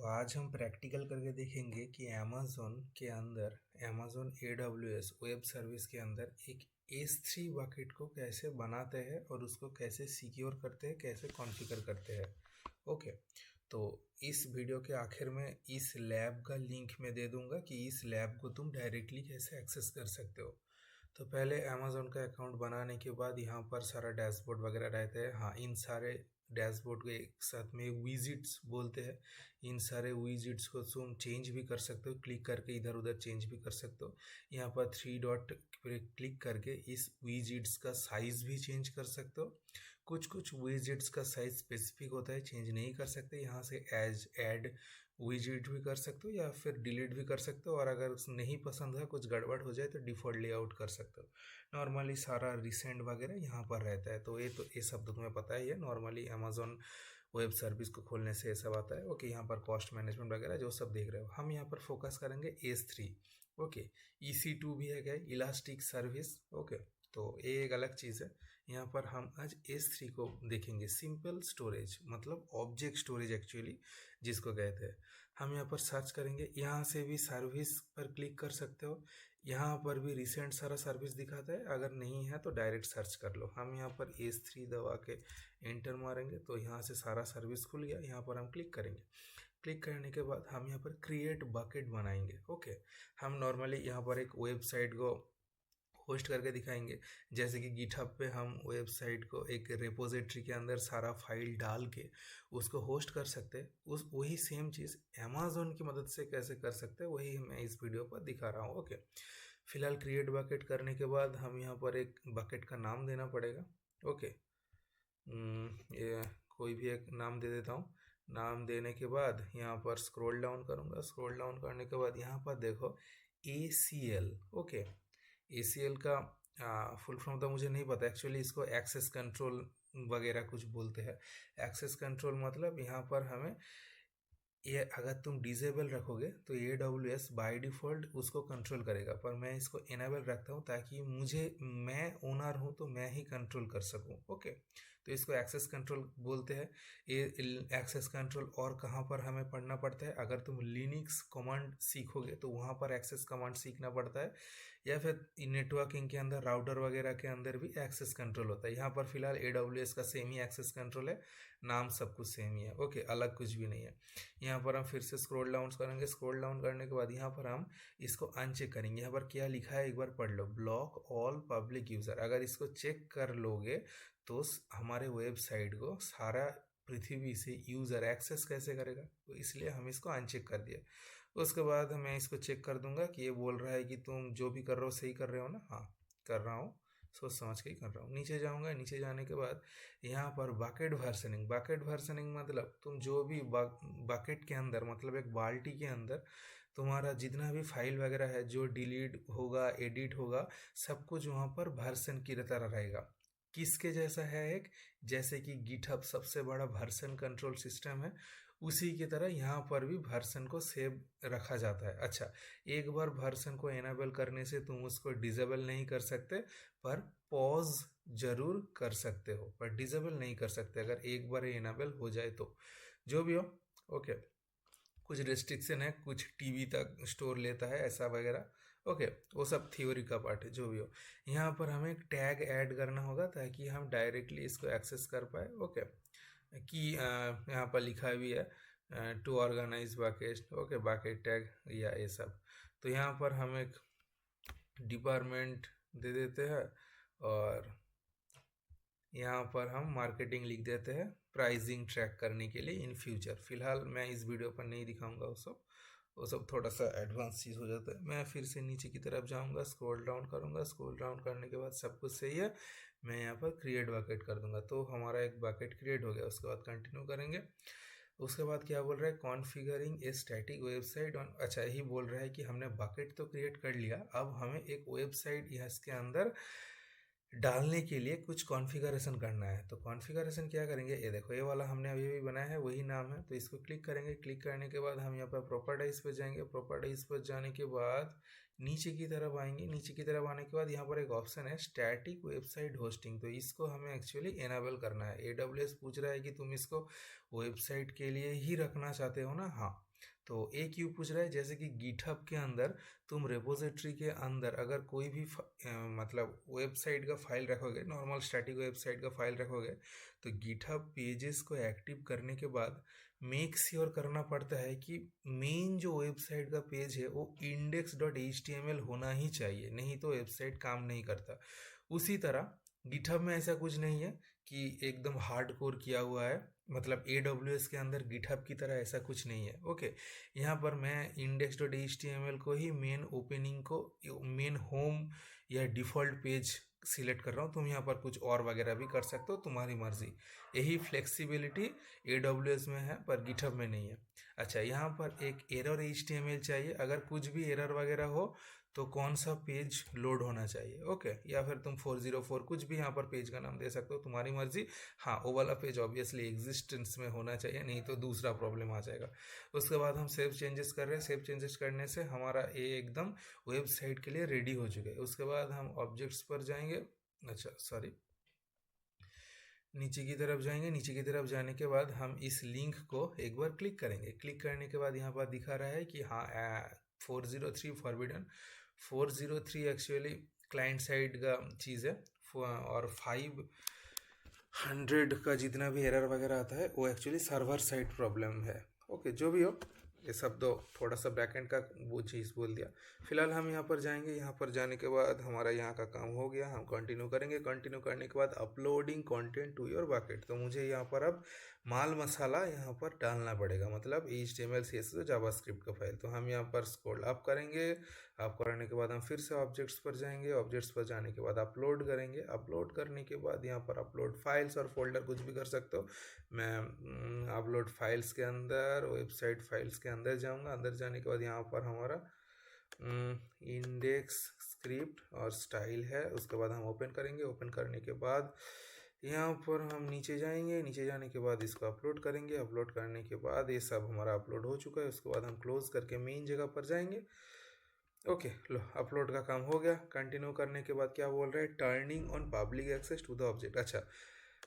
तो आज हम प्रैक्टिकल करके देखेंगे कि अमेज़न के अंदर अमेज़न AWS वेब सर्विस के अंदर एक S3 बकेट को कैसे बनाते हैं और उसको कैसे सिक्योर करते हैं, कैसे कॉन्फ़िगर करते हैं। ओके, तो इस वीडियो के आखिर में इस लैब का लिंक मैं दे दूंगा कि इस लैब को तुम डायरेक्टली कैसे एक्सेस कर सकते हो। तो पहले अमेज़न का अकाउंट बनाने के बाद यहाँ पर सारा डैशबोर्ड वगैरह रहते हैं। हाँ, इन सारे डैशबोर्ड को एक साथ में विजिट्स बोलते हैं। इन सारे विजिट्स को तुम चेंज भी कर सकते हो, क्लिक करके इधर उधर चेंज भी कर सकते हो। यहाँ पर 3 डॉट पर क्लिक करके इस विजिट्स का साइज भी चेंज कर सकते हो। कुछ कुछ विजिट्स का साइज स्पेसिफिक होता है, चेंज नहीं कर सकते। यहाँ से एज ऐड विजिट भी कर सकते हो या फिर डिलीट भी कर सकते हो, और अगर नहीं पसंद है, कुछ गड़बड़ हो जाए तो डिफ़ॉल्ट लेआउट कर सकते हो। नॉर्मली सारा रिसेंट वगैरह यहाँ पर रहता है। तो ये सब तो तुम्हें पता ही है, नॉर्मली अमेज़न वेब सर्विस को खोलने से ये सब आता है। ओके, यहाँ पर कॉस्ट मैनेजमेंट वगैरह जो सब देख रहे हो, हम यहाँ पर फोकस करेंगे S3। ओके, EC2 भी है क्या, इलास्टिक सर्विस। ओके, तो ये एक अलग चीज़ है। यहाँ पर हम आज S3 को देखेंगे। सिंपल स्टोरेज मतलब ऑब्जेक्ट स्टोरेज एक्चुअली जिसको कहते हैं। हम यहाँ पर सर्च करेंगे, यहाँ से भी सर्विस पर क्लिक कर सकते हो। यहाँ पर भी रिसेंट सारा सर्विस दिखाता है, अगर नहीं है तो डायरेक्ट सर्च कर लो। हम यहाँ पर S3 दबा के एंटर मारेंगे तो यहाँ से सारा सर्विस खुल गया। यहाँ पर हम क्लिक करेंगे। क्लिक करने के बाद हम यहाँ पर क्रिएट बकेट बनाएंगे। ओके, हम नॉर्मली यहाँ पर एक वेबसाइट को होस्ट करके दिखाएंगे। जैसे कि गिटहब पे हम वेबसाइट को एक रेपोजिटरी के अंदर सारा फाइल डाल के उसको होस्ट कर सकते हैं। उस वही सेम चीज़ अमेज़न की मदद से कैसे कर सकते हैं, वही मैं इस वीडियो पर दिखा रहा हूँ। ओके, फिलहाल क्रिएट बकेट करने के बाद हम यहाँ पर एक बकेट का नाम देना पड़ेगा। ओके, ये कोई भी एक नाम दे देता हूँ। नाम देने के बाद यहाँ पर स्क्रॉल डाउन करूँगा। स्क्रॉल डाउन करने के बाद यहाँ पर देखो ACL। ओके, ACL का फुल फॉर्म तो मुझे नहीं पता एक्चुअली। इसको एक्सेस कंट्रोल वगैरह कुछ बोलते हैं। एक्सेस कंट्रोल मतलब यहाँ पर हमें ये अगर तुम डिसेबल रखोगे तो AWS बाय डिफ़ॉल्ट उसको कंट्रोल करेगा, पर मैं इसको इनेबल रखता हूँ ताकि मैं ओनर हूँ तो मैं ही कंट्रोल कर सकूँ। ओके, तो इसको एक्सेस कंट्रोल बोलते हैं। ये एक्सेस कंट्रोल और कहाँ पर हमें पढ़ना पड़ता है, अगर तुम लिनक्स कमांड सीखोगे तो वहाँ पर एक्सेस कमांड सीखना पड़ता है, या फिर नेटवर्किंग के अंदर राउटर वगैरह के अंदर भी एक्सेस कंट्रोल होता है। यहाँ पर फिलहाल AWS का सेम ही एक्सेस कंट्रोल है, नाम सब कुछ सेम ही है। ओके, अलग कुछ भी नहीं है। यहाँ पर हम फिर से स्क्रॉल डाउन करेंगे। स्क्रॉल डाउन करने के बाद यहाँ पर हम इसको अनचेक करेंगे। यहाँ पर क्या लिखा है एक बार पढ़ लो, ब्लॉक ऑल पब्लिक यूज़र। अगर इसको चेक कर लोगे तो हमारे वेबसाइट को सारा पृथ्वी से यूज़र एक्सेस कैसे करेगा, तो इसलिए हम इसको अनचेक कर दिया। उसके बाद मैं इसको चेक कर दूंगा कि ये बोल रहा है कि तुम जो भी कर रहे हो सही कर रहे हो ना। हाँ, कर रहा हूँ, सोच समझ के ही कर रहा हूँ। नीचे जाऊँगा। नीचे जाने के बाद यहाँ पर बकेट वर्जनिंग। बकेट वर्जनिंग मतलब तुम जो भी बकेट के अंदर मतलब एक बाल्टी के अंदर तुम्हारा जितना भी फाइल वगैरह है जो डिलीट होगा, एडिट होगा, सब कुछ वहाँ पर वर्जन की तरह रहेगा। किसके जैसा है, एक जैसे कि गिटहब सबसे बड़ा वर्जन कंट्रोल सिस्टम है, उसी की तरह यहाँ पर भी वर्जन को सेव रखा जाता है। अच्छा, एक बार वर्जन को एनेबल करने से तुम उसको डिसेबल नहीं कर सकते, पर पॉज जरूर कर सकते हो, पर डिसेबल नहीं कर सकते अगर एक बार एनेबल हो जाए तो। जो भी हो, ओके, कुछ रेस्ट्रिक्शन है, कुछ टीबी तक स्टोर लेता है ऐसा वगैरह। ओके, वो सब थ्योरी का पार्ट है। जो भी हो, यहाँ पर हमें टैग ऐड करना होगा ताकि हम डायरेक्टली इसको एक्सेस कर पाए। ओके, कि यहाँ पर लिखा भी है to organise bucket. Okay, bucket tag या ये सब। तो यहाँ पर हम एक डिपार्टमेंट दे देते हैं और यहाँ पर हम मार्केटिंग लिख देते हैं प्राइसिंग ट्रैक करने के लिए इन फ्यूचर। फिलहाल मैं इस वीडियो पर नहीं दिखाऊंगा वो सब थोड़ा सा एडवांस चीज़ हो जाता है। मैं फिर से नीचे की तरफ जाऊंगा, स्क्रॉल डाउन करूंगा। स्क्रॉल डाउन करने के बाद सब कुछ सही है, मैं यहाँ पर क्रिएट बकेट कर दूंगा तो हमारा एक बकेट क्रिएट हो गया। उसके बाद कंटिन्यू करेंगे। उसके बाद क्या बोल रहा है, configuring a static website on. अच्छा, यही बोल रहा है कि हमने बकेट तो क्रिएट कर लिया, अब हमें एक वेबसाइट इसके अंदर डालने के लिए कुछ कॉन्फ़िगरेशन करना है। तो कॉन्फ़िगरेशन क्या करेंगे, ये देखो ये वाला हमने अभी भी बनाया है, वही नाम है। तो इसको क्लिक करेंगे। क्लिक करने के बाद हम यहाँ पर प्रॉपर्टाइज पर जाएंगे। प्रॉपर्टाइज पर जाने के बाद नीचे की तरफ आएंगे। नीचे की तरफ आने के बाद यहाँ पर एक ऑप्शन है स्टैटिक वेबसाइट होस्टिंग। तो इसको हमें एक्चुअली इनेबल करना है। AWS पूछ रहा है कि तुम इसको वेबसाइट के लिए ही रखना चाहते हो ना। हाँ, तो एक क्यों पूछ रहा है, जैसे कि गिटहब के अंदर तुम रेपोजिटरी के अंदर अगर कोई भी मतलब वेबसाइट का फाइल रखोगे, नॉर्मल स्टैटिक वेबसाइट का फाइल रखोगे, तो गिटहब पेजेस को एक्टिव करने के बाद मेक श्योर करना पड़ता है कि मेन जो वेबसाइट का पेज है वो index.html होना ही चाहिए, नहीं तो वेबसाइट काम नहीं करता। उसी तरह गिटहब में ऐसा कुछ नहीं है कि एकदम हार्ड कोर किया हुआ है, मतलब AWS के अंदर गिटहब की तरह ऐसा कुछ नहीं है। ओके, यहाँ पर मैं index.html को ही मेन ओपनिंग को मेन होम या डिफ़ॉल्ट पेज सिलेक्ट कर रहा हूँ। तुम यहाँ पर कुछ और वगैरह भी कर सकते हो, तुम्हारी मर्जी। यही फ्लेक्सिबिलिटी AWS में है पर गिटहब में नहीं है। अच्छा, यहाँ पर एक एरर HTML चाहिए। अगर कुछ भी एरर वगैरह हो तो कौन सा पेज लोड होना चाहिए। ओके, या फिर तुम 404 कुछ भी यहाँ पर पेज का नाम दे सकते हो, तुम्हारी मर्जी। हाँ, वो वाला पेज ऑब्वियसली एग्जिस्टेंस में होना चाहिए, नहीं तो दूसरा प्रॉब्लम आ जाएगा। उसके बाद हम सेव चेंजेस कर रहे हैं। सेव चेंजेस करने से हमारा ये एकदम वेबसाइट के लिए रेडी हो चुके हैं। उसके बाद हम ऑब्जेक्ट्स पर जाएंगे। अच्छा सॉरी, नीचे की तरफ जाएंगे। नीचे की तरफ जाने के बाद हम इस लिंक को एक बार क्लिक करेंगे। क्लिक करने के बाद यहाँ पर दिखा रहा है कि हाँ 403 फॉरबिडन। 403 एक्चुअली क्लाइंट साइड का चीज़ है, और 500 का जितना भी एरर वगैरह आता है वो एक्चुअली सर्वर साइड प्रॉब्लम है। ओके, जो भी हो, ये सब दो थोड़ा सा बैकएंड का वो चीज़ बोल दिया। फिलहाल हम यहाँ पर जाएंगे। यहाँ पर जाने के बाद हमारा यहाँ का काम हो गया, हम कंटिन्यू करेंगे। कंटिन्यू करने के बाद uploading content to your bucket. तो मुझे यहाँ पर अब माल मसाला यहाँ पर डालना पड़ेगा, मतलब HTML CSS जावास्क्रिप्ट का फाइल। तो हम यहाँ पर स्क्रॉल अप करेंगे। अप करने के बाद हम फिर से ऑब्जेक्ट्स पर जाएंगे। ऑब्जेक्ट्स पर जाने के बाद अपलोड करेंगे। अपलोड करने के बाद यहाँ पर अपलोड फाइल्स और फोल्डर कुछ भी कर सकते हो। मैं अपलोड फाइल्स के अंदर, वेबसाइट फाइल्स के अंदर जाऊंगा। अंदर जाने के बाद यहाँ पर हमारा इंडेक्स स्क्रिप्ट और स्टाइल है। उसके बाद हम ओपन करेंगे। ओपन करने के बाद यहाँ पर हम नीचे जाएंगे। नीचे जाने के बाद इसको अपलोड करेंगे। अपलोड करने के बाद ये सब हमारा अपलोड हो चुका है। उसके बाद हम क्लोज करके मेन जगह पर जाएंगे। ओके, लो अपलोड का काम हो गया। कंटिन्यू करने के बाद क्या बोल रहा है, turning on public access to the object. अच्छा,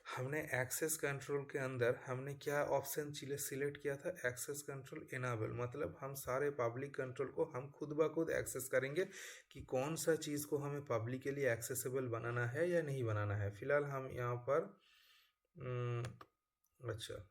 हमने एक्सेस कंट्रोल के अंदर हमने क्या ऑप्शन सिलेक्ट किया था, एक्सेस कंट्रोल इनेबल। मतलब हम सारे पब्लिक कंट्रोल को हम खुद ब खुद एक्सेस करेंगे कि कौन सा चीज़ को हमें पब्लिकली एक्सेसिबल बनाना है या नहीं बनाना है। फिलहाल हम यहाँ पर अच्छा,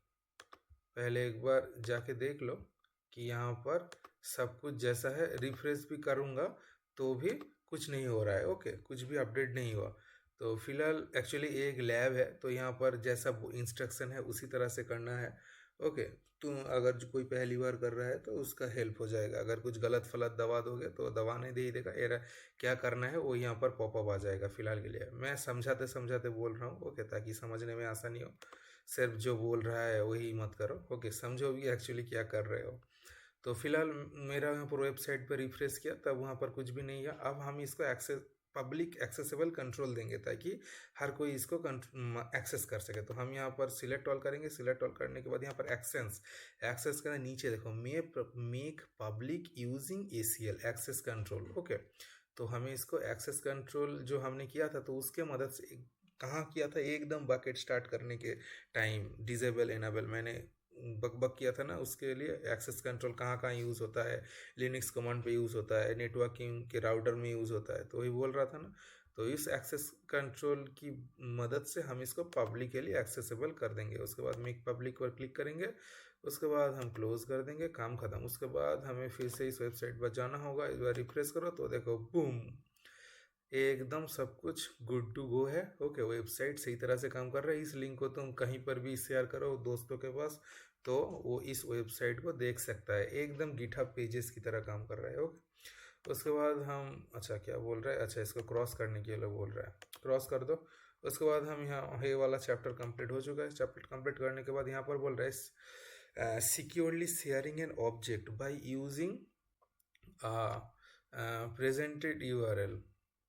पहले एक बार जाके देख लो कि यहाँ पर सब कुछ जैसा है। रिफ्रेश भी करूँगा तो भी कुछ नहीं हो रहा है। ओके, कुछ भी अपडेट नहीं हुआ। तो फिलहाल एक्चुअली एक लैब है, तो यहाँ पर जैसा इंस्ट्रक्शन है उसी तरह से करना है। ओके, तुम अगर जो कोई पहली बार कर रहा है तो उसका हेल्प हो जाएगा। अगर कुछ गलत फलत दबा दोगे तो दबाने दे ही देगा, एरर क्या करना है वो यहाँ पर पॉपअप आ जाएगा। फिलहाल के लिए मैं समझाते समझाते बोल रहा हूँ। ओके, ताकि समझने में आसानी हो। सिर्फ जो बोल रहा है वही मत करो। ओके, समझो भी एक्चुअली क्या कर रहे हो। तो फिलहाल मेरा यहाँ पर वेबसाइट पर रिफ्रेश किया तब वहाँ पर कुछ भी नहीं है। अब हम इसको एक्सेस पब्लिक एक्सेसिबल कंट्रोल देंगे ताकि हर कोई इसको एक्सेस कर सके। तो हम यहाँ पर सिलेक्ट ऑल करेंगे। सिलेक्ट ऑल करने के बाद यहाँ पर एक्सेस का नीचे देखो make public using ACL access control. Okay, तो हमें इसको एक्सेस कंट्रोल जो हमने किया था तो उसके मदद से कहाँ किया था, एकदम बकेट स्टार्ट करने के टाइम डिजेबल इनेबल मैंने बक किया था ना। उसके लिए एक्सेस कंट्रोल कहाँ कहाँ यूज़ होता है, लिनक्स कमांड पे यूज़ होता है, नेटवर्किंग के राउटर में यूज़ होता है, तो वही बोल रहा था ना। तो इस एक्सेस कंट्रोल की मदद से हम इसको पब्लिकली एक्सेसिबल कर देंगे। उसके बाद मेक पब्लिक पर क्लिक करेंगे। उसके बाद हम क्लोज कर देंगे, काम ख़त्म। उसके बाद हमें फिर से इस वेबसाइट पर जाना होगा। इस बार रिफ्रेश करो तो देखो बूम, एकदम सब कुछ गुड टू गो है। ओके, वेबसाइट सही तरह से काम कर रहा है। इस लिंक को तुम कहीं पर भी शेयर करो दोस्तों के पास तो वो इस वेबसाइट को देख सकता है। एकदम गिटहब पेजेस की तरह काम कर रहा है। ओके, उसके बाद हम अच्छा क्या बोल रहा है, अच्छा इसको क्रॉस करने के लिए बोल रहा है, क्रॉस कर दो। उसके बाद हम यहाँ ये वाला चैप्टर कंप्लीट हो चुका है। चैप्टर कंप्लीट करने के बाद यहाँ पर बोल रहा है securely sharing an object by using presented URL।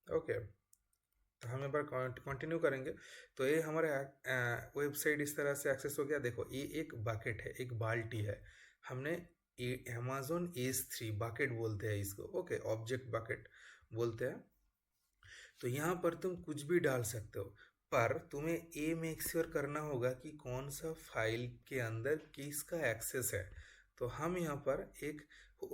Okay, हम एक बार कंटिन्यू करेंगे। तो ये हमारे वेबसाइट इस तरह से एक्सेस हो गया। देखो ये एक बकेट है, एक बाल्टी है। हमने अमेजोन एस3 बकेट बोलते हैं इसको, ओके, ऑब्जेक्ट बकेट बोलते हैं। तो यहाँ पर तुम कुछ भी डाल सकते हो, पर तुम्हें ये मेक श्योर करना होगा कि कौन सा फाइल के अंदर किसका एक्सेस है। तो हम यहाँ पर एक,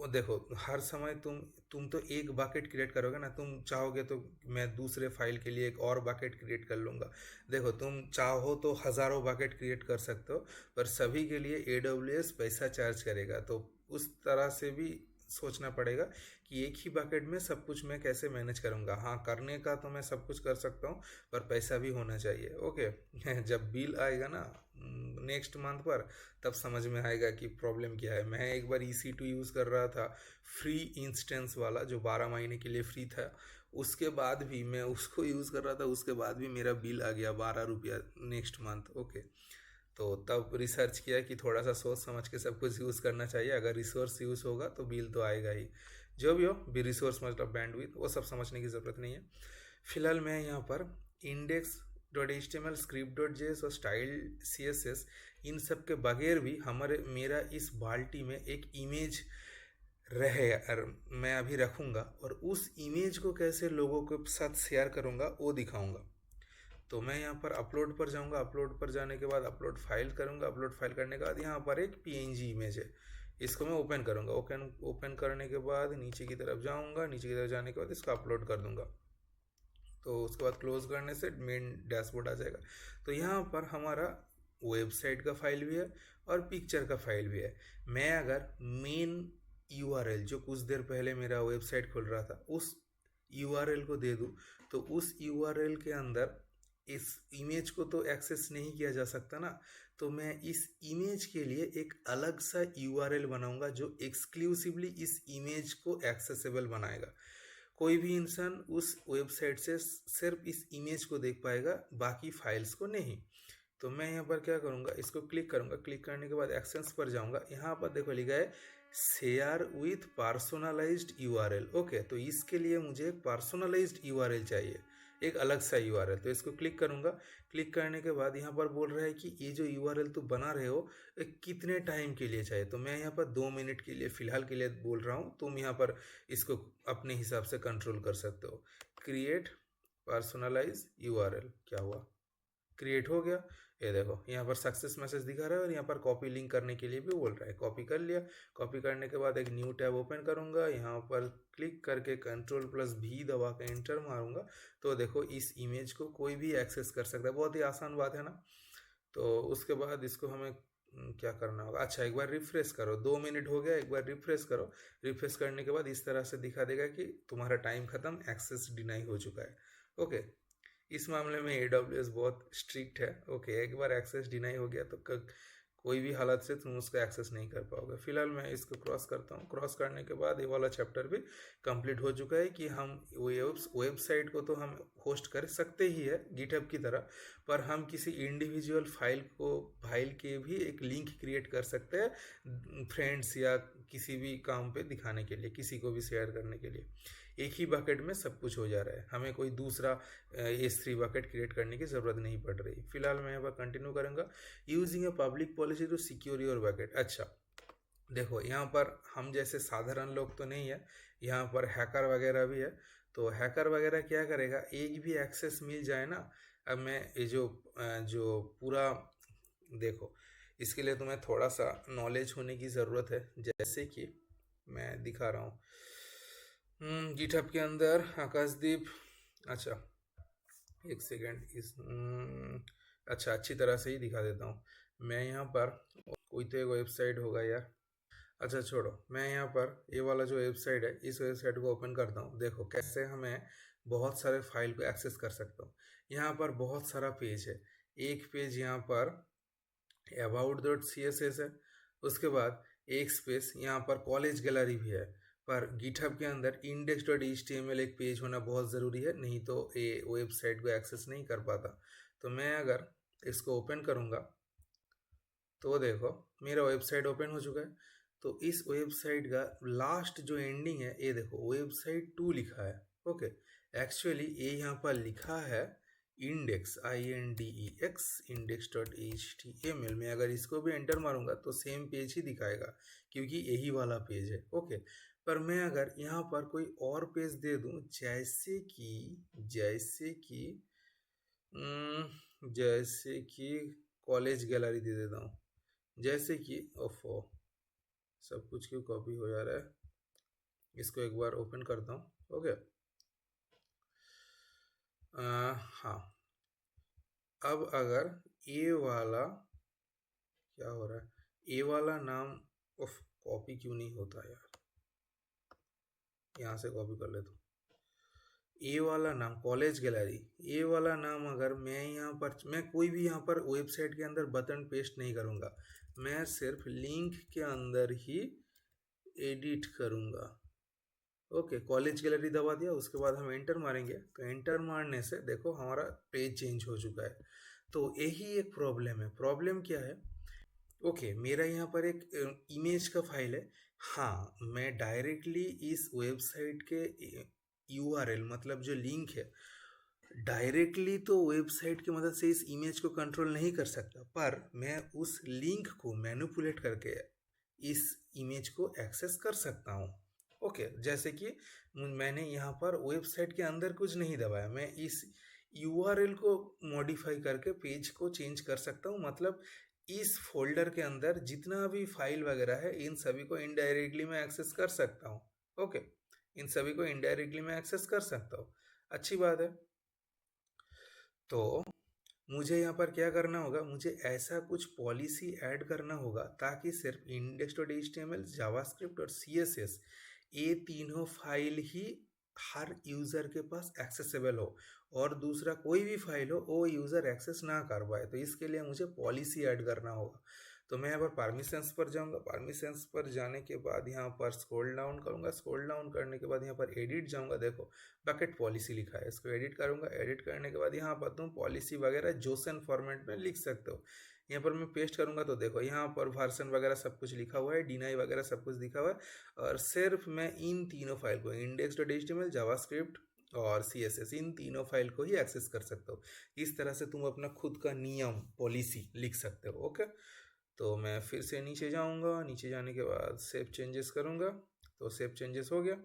देखो हर समय तुम तो एक बकेट क्रिएट करोगे ना, तुम चाहोगे तो मैं दूसरे फाइल के लिए एक और बकेट क्रिएट कर लूँगा। देखो तुम चाहो तो हज़ारों बकेट क्रिएट कर सकते हो, पर सभी के लिए AWS पैसा चार्ज करेगा। तो उस तरह से भी सोचना पड़ेगा कि एक ही बकेट में सब कुछ मैं कैसे मैनेज करूँगा। हाँ, करने का तो मैं सब कुछ कर सकता हूँ, पर पैसा भी होना चाहिए, ओके। जब बिल आएगा ना नेक्स्ट मंथ पर, तब समझ में आएगा कि प्रॉब्लम क्या है। मैं एक बार EC2 यूज़ कर रहा था, फ्री इंस्टेंस वाला, जो 12 महीने के लिए फ्री था। उसके बाद भी मैं उसको यूज़ कर रहा था, उसके बाद भी मेरा बिल आ गया 12 रुपया नेक्स्ट मंथ, ओके। तो तब रिसर्च किया कि थोड़ा सा सोच समझ के सब कुछ यूज़ करना चाहिए। अगर रिसोर्स यूज़ होगा तो बिल तो आएगा ही। जो भी हो, भी रिसोर्स मतलब बैंडविड्थ, वो सब समझने की ज़रूरत नहीं है। फिलहाल मैं यहाँ पर index dot HTML, script dot JS और स्टाइल CSS, इन सब के बगैर भी हमारे मेरा इस बाल्टी में एक इमेज रहे और मैं अभी रखूँगा, और उस इमेज को कैसे लोगों के साथ शेयर करूँगा वो दिखाऊँगा। तो मैं यहाँ पर अपलोड पर जाऊँगा, अपलोड पर जाने के बाद अपलोड फाइल करूँगा। अपलोड फाइल करने के बाद यहाँ पर एक PNG इमेज है, इसको मैं ओपन करूँगा। ओपन करने के बाद नीचे की तरफ जाऊँगा, नीचे की तरफ जाने के बाद इसको अपलोड कर दूँगा। तो उसके बाद क्लोज करने से मेन डैशबोर्ड आ जाएगा। तो यहाँ पर हमारा वेबसाइट का फाइल भी है और पिक्चर का फाइल भी है। मैं अगर मेन URL, जो कुछ देर पहले मेरा वेबसाइट खुल रहा था, उस URL को दे दूँ, तो उस URL के अंदर इस इमेज को तो एक्सेस नहीं किया जा सकता ना। तो मैं इस इमेज के लिए एक अलग सा URL बनाऊंगा जो एक्सक्लूसिवली इस इमेज को एक्सेसिबल बनाएगा। कोई भी इंसान उस वेबसाइट से सिर्फ इस इमेज को देख पाएगा, बाकी फाइल्स को नहीं। तो मैं यहाँ पर क्या करूँगा, इसको क्लिक करूँगा। क्लिक करने के बाद एक्शंस पर जाऊँगा। यहाँ पर देखो लिखा है share with personalised URL, okay. तो इसके लिए मुझे एक पर्सनलाइज्ड URL चाहिए, एक अलग सा URL। तो इसको क्लिक करूँगा। क्लिक करने के बाद यहाँ पर बोल रहा है कि ये जो URL तुम बना रहे हो कितने टाइम के लिए चाहिए। तो मैं यहाँ पर 2 मिनट के लिए फ़िलहाल के लिए बोल रहा हूँ। तुम यहाँ पर इसको अपने हिसाब से कंट्रोल कर सकते हो। क्रिएट पर्सनलाइज URL, क्या हुआ, क्रिएट हो गया। ये देखो यहाँ पर सक्सेस मैसेज दिखा रहा है, और यहाँ पर कॉपी लिंक करने के लिए भी बोल रहा है। कॉपी कर लिया। कॉपी करने के बाद एक न्यू टैब ओपन करूँगा। यहाँ पर क्लिक करके Ctrl+V दबा के एंटर मारूंगा। तो देखो इस इमेज को कोई भी एक्सेस कर सकता है। बहुत ही आसान बात है ना। तो उसके बाद इसको हमें क्या करना होगा, अच्छा एक बार रिफ्रेश करो। 2 मिनट हो गया, एक बार रिफ्रेश करो। रिफ्रेश करने के बाद इस तरह से दिखा देगा कि तुम्हारा टाइम खत्म, एक्सेस डिनाई हो चुका है, ओके। इस मामले में AWS बहुत स्ट्रिक्ट है, ओके। एक बार एक्सेस डिनाई हो गया तो कोई भी हालत से तुम उसको एक्सेस नहीं कर पाओगे। फिलहाल मैं इसको क्रॉस करता हूँ। क्रॉस करने के बाद ये वाला चैप्टर भी कंप्लीट हो चुका है कि हम वेबसाइट को तो हम होस्ट कर सकते ही है गिटहब की तरह, पर हम किसी इंडिविजुअल फाइल के भी एक लिंक क्रिएट कर सकते हैं फ्रेंड्स या किसी भी काम पे दिखाने के लिए, किसी को भी शेयर करने के लिए। एक ही बकेट में सब कुछ हो जा रहा है, हमें कोई दूसरा S3 बकेट क्रिएट करने की ज़रूरत नहीं पड़ रही। फिलहाल मैं यहाँ पर कंटिन्यू करूँगा। Using a public policy to secure your bucket. अच्छा देखो यहाँ पर हम जैसे साधारण लोग तो नहीं है, यहाँ पर हैकर वगैरह भी है। तो हैकर वगैरह क्या करेगा, एक भी एक्सेस मिल जाए ना। अब मैं ये जो पूरा, देखो इसके लिए तुम्हें थोड़ा सा नॉलेज होने की ज़रूरत है। जैसे कि मैं दिखा रहा हूँ गिटहब के अंदर आकाशदीप। अच्छा एक सेकेंड, अच्छा अच्छी तरह से ही दिखा देता हूँ मैं यहाँ पर। कोई तो एक वेबसाइट होगा यार, अच्छा छोड़ो। मैं यहाँ पर ये वाला जो वेबसाइट है, इस वेबसाइट को ओपन करता हूँ। देखो कैसे हमें बहुत सारे फाइल को एक्सेस कर सकता हूँ। यहाँ पर बहुत सारा पेज है। एक पेज यहाँ पर about.css है। उसके बाद एक स्पेस यहाँ पर कॉलेज गैलरी भी है। पर गिटहब के अंदर index.html एक पेज होना बहुत ज़रूरी है, नहीं तो ये वेबसाइट को एक्सेस नहीं कर पाता। तो मैं अगर इसको ओपन करूँगा तो देखो मेरा वेबसाइट ओपन हो चुका है। तो इस वेबसाइट का लास्ट जो एंडिंग है, ये देखो वेबसाइट 2 लिखा है, ओके। एक्चुअली ये यहाँ पर लिखा है इंडेक्स, INDEX, index.html में अगर इसको भी एंटर मारूंगा तो सेम पेज ही दिखाएगा क्योंकि यही वाला पेज है। ओके, पर मैं अगर यहाँ पर कोई और पेज दे दूं, जैसे कि कॉलेज गैलरी दे देता हूँ, जैसे कि ओफो सब कुछ क्यों कॉपी हो जा रहा है, इसको एक बार ओपन करता हूँ। ओके, हाँ, अब अगर ए वाला, क्या हो रहा है, ए वाला नाम, उफ, कॉपी क्यों नहीं होता यार, यहाँ से कॉपी कर लेता हूँ। ए वाला नाम कॉलेज गैलरी, ए वाला नाम अगर मैं यहाँ पर, मैं कोई भी यहाँ पर वेबसाइट के अंदर बटन पेस्ट नहीं करूँगा, मैं सिर्फ लिंक के अंदर ही एडिट करूँगा। ओके, कॉलेज गैलरी दबा दिया, उसके बाद हम एंटर मारेंगे तो एंटर मारने से देखो हमारा पेज चेंज हो चुका है। तो यही एक प्रॉब्लम है। प्रॉब्लम क्या है, ओके, मेरा यहाँ पर एक इमेज का फाइल है। हाँ, मैं डायरेक्टली इस वेबसाइट के URL मतलब जो लिंक है, डायरेक्टली तो वेबसाइट की मदद से इस इमेज को कंट्रोल नहीं कर सकता, पर मैं उस लिंक को मैनिपुलेट करके इस इमेज को एक्सेस कर सकता हूँ। ओके, जैसे कि मैंने यहाँ पर वेबसाइट के अंदर कुछ नहीं दबाया, मैं इस URL को मॉडिफाई करके पेज को चेंज कर सकता हूँ। मतलब इस फोल्डर के अंदर जितना भी फाइल वगैरह है, इन सभी को इनडायरेक्टली मैं एक्सेस कर सकता हूँ। ओके, इन सभी को इनडायरेक्टली मैं एक्सेस कर सकता हूँ। अच्छी बात है। तो मुझे यहाँ पर क्या करना होगा, मुझे ऐसा कुछ पॉलिसी ऐड करना होगा ताकि सिर्फ index.html, जावास्क्रिप्ट और CSS ये तीनों फाइल ही हर यूज़र के पास एक्सेसिबल हो, और दूसरा कोई भी फाइल हो वो यूज़र एक्सेस ना कर पाए। तो इसके लिए मुझे पॉलिसी ऐड करना होगा। तो मैं यहाँ पर परमिशंस पर जाऊँगा, परमिशंस पर जाने के बाद यहाँ पर स्क्रॉल डाउन करूँगा, स्क्रॉल डाउन करने के बाद यहाँ पर एडिट जाऊँगा, देखो बकेट पॉलिसी लिखा है, इसको एडिट करूँगा। एडिट करने के बाद यहाँ पर तुम पॉलिसी वगैरह जोसन फॉर्मेट में लिख सकते हो। यहाँ पर मैं पेस्ट करूँगा तो देखो यहाँ पर वर्जन वगैरह सब कुछ लिखा हुआ है, डिनाई वगैरह सब कुछ लिखा हुआ है, और सिर्फ मैं इन तीनों फाइल को index.html, जावास्क्रिप्ट और CSS इन तीनों फाइल को ही एक्सेस कर सकते हो। इस तरह से तुम अपना खुद का नियम पॉलिसी लिख सकते हो। ओके, तो मैं फिर से नीचे जाऊंगा, नीचे जाने के बाद सेव चेंजेस करूंगा, तो सेव चेंजेस हो गया।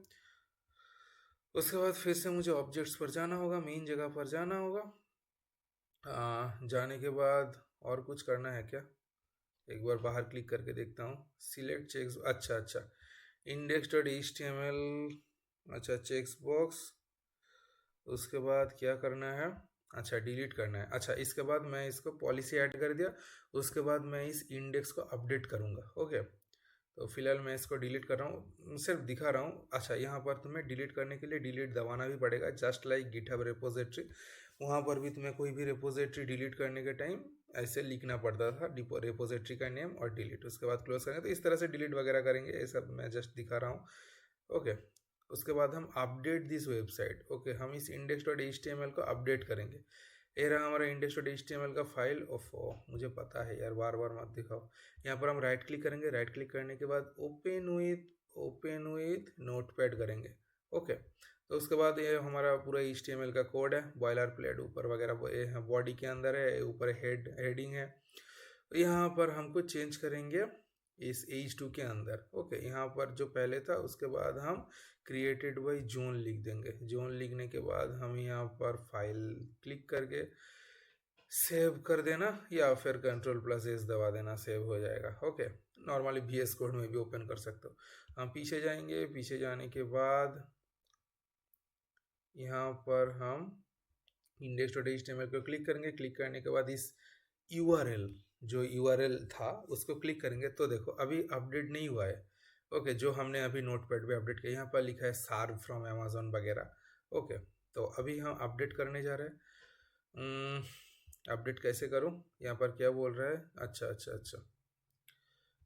उसके बाद फिर से मुझे ऑब्जेक्ट्स पर जाना होगा, मेन जगह पर जाना होगा। जाने के बाद और कुछ करना है क्या, एक बार बाहर क्लिक करके देखता हूँ। सिलेक्ट चेक्स, अच्छा, index.html, अच्छा चेक्स बॉक्स। उसके बाद क्या करना है, अच्छा डिलीट करना है। अच्छा, इसके बाद मैं इसको पॉलिसी ऐड कर दिया, उसके बाद मैं इस इंडेक्स को अपडेट करूँगा। ओके, तो फिलहाल मैं इसको डिलीट कर रहा हूँ, सिर्फ दिखा रहा हूँ। अच्छा, यहाँ पर तुम्हें डिलीट करने के लिए डिलीट दबाना भी पड़ेगा, जस्ट लाइक गिटहब रेपोजिटरी। वहाँ पर भी तुम्हें कोई भी रेपोजिटरी डिलीट करने के टाइम ऐसे लिखना पड़ता था, रेपोजिटरी का नेम और डिलीट, उसके बाद क्लोज करेंगे। तो इस तरह से डिलीट वगैरह करेंगे, ये सब मैं जस्ट दिखा रहा हूँ। ओके, उसके बाद हम अपडेट दिस वेबसाइट। ओके, हम इस index.html को अपडेट करेंगे। ये रहा हमारा index.html का फाइल। ओफो, मुझे पता है यार, बार बार मत दिखाओ। यहाँ पर हम राइट क्लिक करेंगे, राइट क्लिक करने के बाद ओपन विथ नोटपैड करेंगे। ओके, तो उसके बाद ये हमारा पूरा HTML का कोड है, बॉयलर प्लेट ऊपर वगैरह बॉडी के अंदर है, ऊपर हेडिंग है। तो यहाँ पर हमको चेंज करेंगे इस H2 के अंदर। ओके, यहाँ पर जो पहले था उसके बाद हम क्रिएटेड बाय जोन लिख देंगे। जोन लिखने के बाद हम यहाँ पर फाइल क्लिक करके सेव कर देना, या फिर Ctrl+S दबा देना, सेव हो जाएगा। ओके, नॉर्मली VS कोड में भी ओपन कर सकते हो। हम पीछे जाएंगे, पीछे जाने के बाद यहाँ पर हम index.html को क्लिक करेंगे। क्लिक करने के बाद इस URL, जो URL था उसको क्लिक करेंगे, तो देखो अभी अपडेट नहीं हुआ है। ओके, जो हमने अभी नोटपैड पे अपडेट किया, यहाँ पर लिखा है सार्व फ्रॉम अमेजोन वगैरह। ओके, तो अभी हम अपडेट करने जा रहे हैं। अपडेट कैसे करूँ, यहाँ पर क्या बोल रहा है, अच्छा,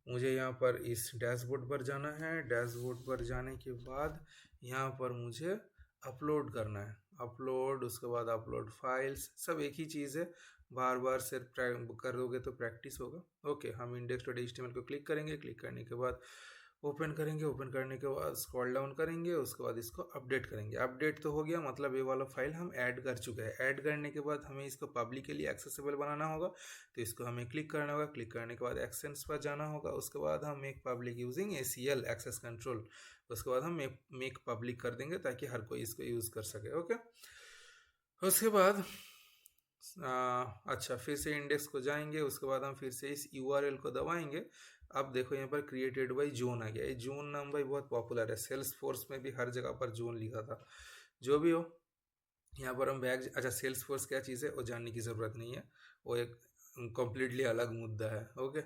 मुझे यहाँ पर इस डैशबोर्ड पर जाना है। डैशबोर्ड पर जाने के बाद यहाँ पर मुझे अपलोड करना है, अपलोड, उसके बाद अपलोड फाइल्स, सब एक ही चीज़ है, बार बार सिर्फ करोगे तो प्रैक्टिस होगा। ओके, हम index.html को क्लिक करेंगे। क्लिक करने के बाद ओपन करेंगे, ओपन करने के बाद स्क्रॉल डाउन करेंगे, उसके बाद इसको अपडेट करेंगे। अपडेट तो हो गया, मतलब ये वाला फाइल हम ऐड कर चुके हैं। ऐड करने के बाद हमें इसको पब्लिक के लिए एक्सेसिबल बनाना होगा, तो इसको हमें क्लिक करना होगा। क्लिक करने के बाद एक्शंस पर जाना होगा, उसके बाद हम make public using ACL access control, उसके बाद हम मेक पब्लिक कर देंगे ताकि हर कोई इसको यूज़ कर सके। ओके, उसके बाद अच्छा, फिर से इंडेक्स को जाएंगे, उसके बाद हम फिर से इस URL को दबाएंगे। अब देखो यहाँ पर क्रिएटेड बाई जोन आ गया। ये जोन नाम भाई बहुत पॉपुलर है, सेल्स फोर्स में भी हर जगह पर जोन लिखा था। जो भी हो, यहाँ पर हम बैग, अच्छा सेल्स फोर्स क्या चीज़ है वो जानने की ज़रूरत नहीं है, वो एक कम्प्लीटली अलग मुद्दा है। ओके,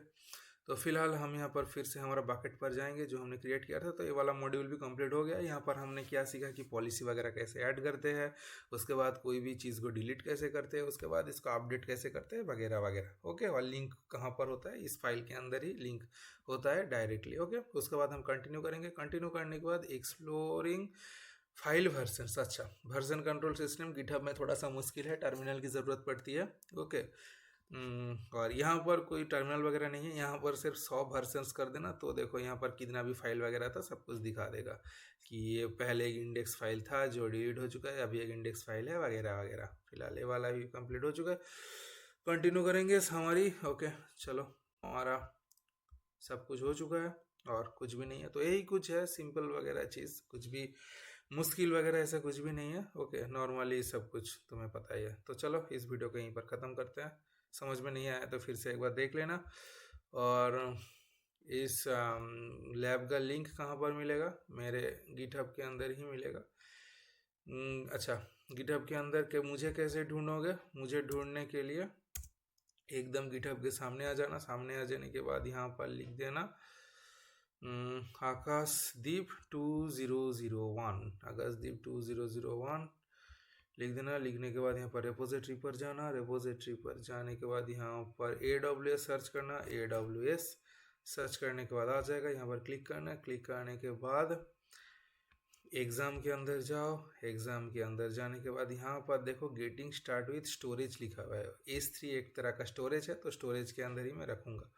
तो फिलहाल हम यहाँ पर फिर से हमारा बकेट पर जाएंगे जो हमने क्रिएट किया था। तो ये वाला मॉड्यूल भी कंप्लीट हो गया। यहाँ पर हमने क्या सीखा कि पॉलिसी वगैरह कैसे ऐड करते हैं, उसके बाद कोई भी चीज़ को डिलीट कैसे करते हैं, उसके बाद इसको अपडेट कैसे करते हैं वगैरह वगैरह। ओके, और लिंक कहाँ पर होता है, इस फाइल के अंदर ही लिंक होता है डायरेक्टली। ओके, उसके बाद हम कंटिन्यू करेंगे। कंटिन्यू करने के बाद एक्सप्लोरिंग फाइल वर्जन। अच्छा, वर्जन कंट्रोल सिस्टम गिटहब में थोड़ा सा मुश्किल है, टर्मिनल की ज़रूरत पड़ती है। ओके, और यहाँ पर कोई टर्मिनल वगैरह नहीं है, यहाँ पर सिर्फ 100 वर्जन्स कर देना, तो देखो यहाँ पर कितना भी फाइल वगैरह था सब कुछ दिखा देगा कि ये पहले एक इंडेक्स फाइल था जो डिलीट हो चुका है, अभी एक इंडेक्स फाइल है वगैरह वगैरह। फिलहाल ये वाला भी कंप्लीट हो चुका है। कंटिन्यू करेंगे हमारी। ओके, चलो, हमारा सब कुछ हो चुका है और कुछ भी नहीं है, तो यही कुछ है सिंपल वगैरह चीज़, कुछ भी मुश्किल वगैरह ऐसा कुछ भी नहीं है। ओके, नॉर्मली सब कुछ तुम्हें पता ही है। तो चलो इस वीडियो को यहीं पर ख़त्म करते हैं। समझ में नहीं आया तो फिर से एक बार देख लेना। और इस लैब का लिंक कहाँ पर मिलेगा, मेरे गिटहब के अंदर ही मिलेगा। अच्छा, गिटहब के अंदर के मुझे कैसे ढूंढोगे, मुझे ढूंढने के लिए एकदम गिटहब के सामने आ जाना। सामने आ जाने के बाद यहाँ पर लिख देना आकाशदीप 2001, आकाशदीप 2001 लिख देना। लिखने के बाद यहाँ पर रेपोजिटरी पर जाना। रेपोजिटरी पर जाने के बाद यहाँ पर AWS सर्च करना। AWS सर्च करने के बाद आ जाएगा, यहाँ पर क्लिक करना। क्लिक करने के बाद एग्ज़ाम के अंदर जाओ। एग्ज़ाम के अंदर जाने के बाद यहाँ पर देखो गेटिंग स्टार्ट विथ स्टोरेज लिखा हुआ है। S3 एक तरह का स्टोरेज है, तो स्टोरेज के अंदर ही मैं रखूँगा।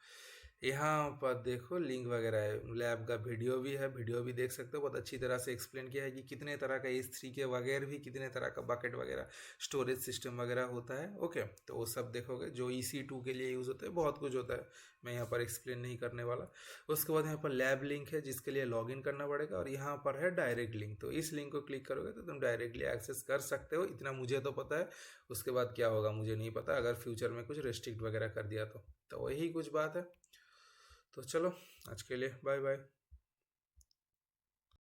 यहाँ पर देखो लिंक वगैरह है, लैब का वीडियो भी है, वीडियो भी देख सकते हो। बहुत अच्छी तरह से एक्सप्लेन किया है कि कितने तरह का S3 के वगैरह भी कितने तरह का बकेट वगैरह स्टोरेज सिस्टम वगैरह होता है। ओके, तो वो सब देखोगे। जो EC2 के लिए यूज़ होता है, बहुत कुछ होता है, मैं यहाँ पर एक्सप्लेन नहीं करने वाला। उसके बाद यहाँ पर लैब लिंक है जिसके लिए लॉगिन करना पड़ेगा, और यहाँ पर है डायरेक्ट लिंक। तो इस लिंक को क्लिक करोगे तो तुम डायरेक्टली एक्सेस कर सकते हो। इतना मुझे तो पता है, उसके बाद क्या होगा मुझे नहीं पता, अगर फ्यूचर में कुछ रिस्ट्रिक्ट वगैरह कर दिया तो वही कुछ बात है। तो चलो आज के लिए बाय बाय।